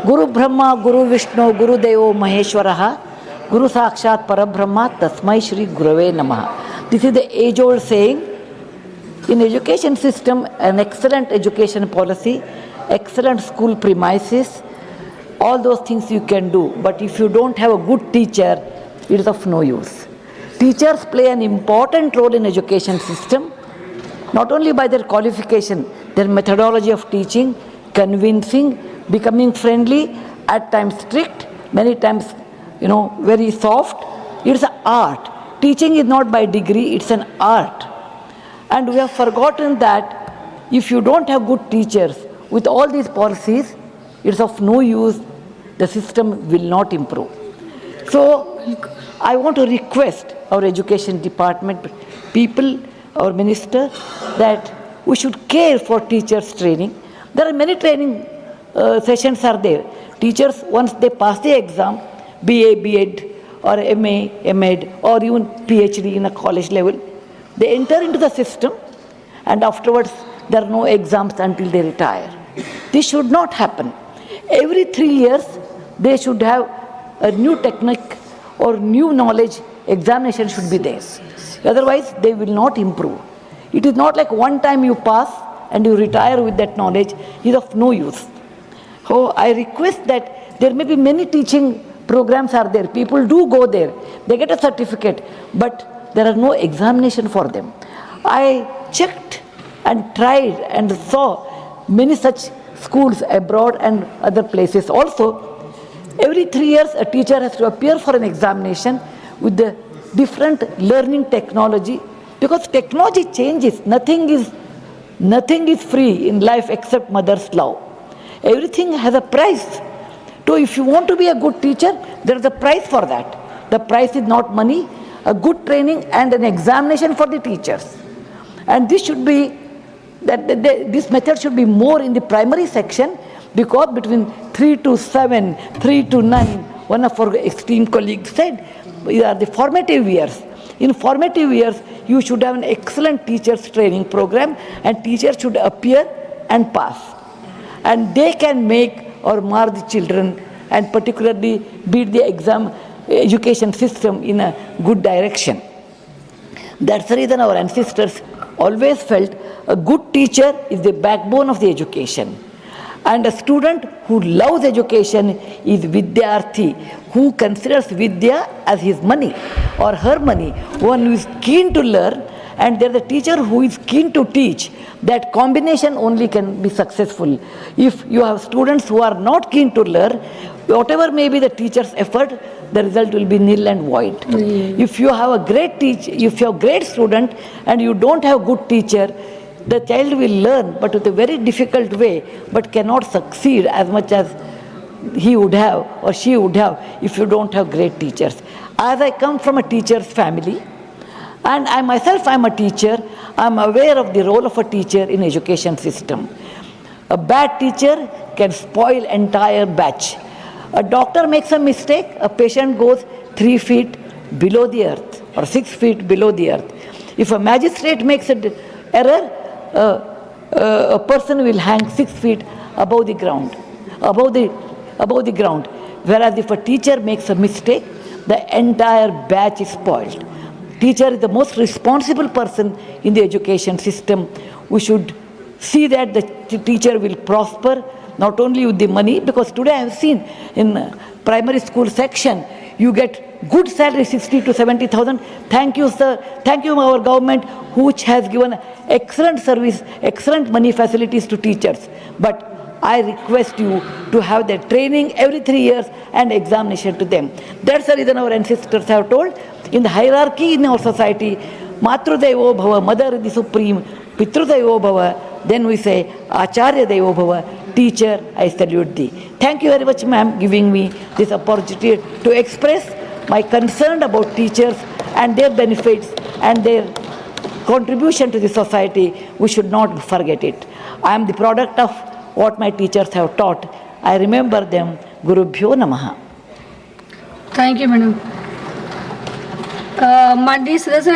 Guru Brahma, Guru Vishnu, Guru Devo Maheshwaraha, Guru Sakshat Parabrahma, Tasmai Shri Gurave Namaha. This is the age-old saying. In education system, an excellent education policy, excellent school premises, all those things you can do. But if you don't have a good teacher, it is of no use. Teachers play an important role in education system, not only by their qualification, their methodology of teaching, convincing, becoming friendly, at times strict, many times, very soft. It's an art. Teaching is not by degree, it's an art. And we have forgotten that if you don't have good teachers, with all these policies, it's of no use, the system will not improve. So, I want to request our education department people, our minister, that we should care for teachers' training. There are many training sessions are there. Teachers, once they pass the exam, BA, B.Ed, or MA, M.Ed, or even PhD in a college level, they enter into the system, and afterwards there are no exams until they retire. This should not happen. Every 3 years, they should have a new technique or new knowledge examination should be there. Otherwise, they will not improve. It is not like one time you pass and you retire with that knowledge, it is of no use. So I request that there may be many teaching programs are there. People do go there. They get a certificate, but there are no examination for them. I checked and tried and saw many such schools abroad and other places also. Every 3 years, a teacher has to appear for an examination with the different learning technology, because technology changes. Nothing is free in life except mother's love. Everything has a price. So if you want to be a good teacher, there is a price for that. The price is not money, a good training and an examination for the teachers. And this should be, this method should be more in the primary section, because between 3 to 7, 3 to 9, one of our esteemed colleagues said, these are the formative years. In formative years, you should have an excellent teachers training program, and teachers should appear and pass. And they can make or mar the children, and particularly beat the exam education system in a good direction. That's the reason our ancestors always felt a good teacher is the backbone of the education. And a student who loves education is Vidyarthi, who considers Vidya as his money or her money, one who is keen to learn, and there is a teacher who is keen to teach. That combination only can be successful. If you have students who are not keen to learn, whatever may be the teacher's effort, the result will be nil and void. If you have a great teacher, if you have a great student and you don't have a good teacher, the child will learn, but with a very difficult way, but cannot succeed as much as he would have or she would have if you don't have great teachers. As I come from a teacher's family, and I myself am a teacher, I am aware of the role of a teacher in education system. A bad teacher can spoil entire batch. A doctor makes a mistake, a patient goes 3 feet below the earth or 6 feet below the earth. If a magistrate makes an error, a person will hang 6 feet above the ground, above the ground. Whereas if a teacher makes a mistake, the entire batch is spoiled. Teacher is the most responsible person in the education system. We should see that the teacher will prosper, not only with the money, because today I have seen in primary school section, you get good salary, 60 to 70,000. Thank you, sir. Thank you, our government, which has given excellent service, excellent money facilities to teachers. But I request you to have the training every 3 years and examination to them. That's the reason our ancestors have told, in the hierarchy in our society, Matru Devo Bhava, mother is the supreme, Pitru Devo Bhava, then we say Acharya Devo Bhava, teacher, I salute thee. Thank you very much, ma'am, giving me this opportunity to express my concern about teachers and their benefits and their contribution to the society. We should not forget it. I am the product of what my teachers have taught. I remember them. Gurubhyo Namaha. Thank you, madam. Mandi Sudhasana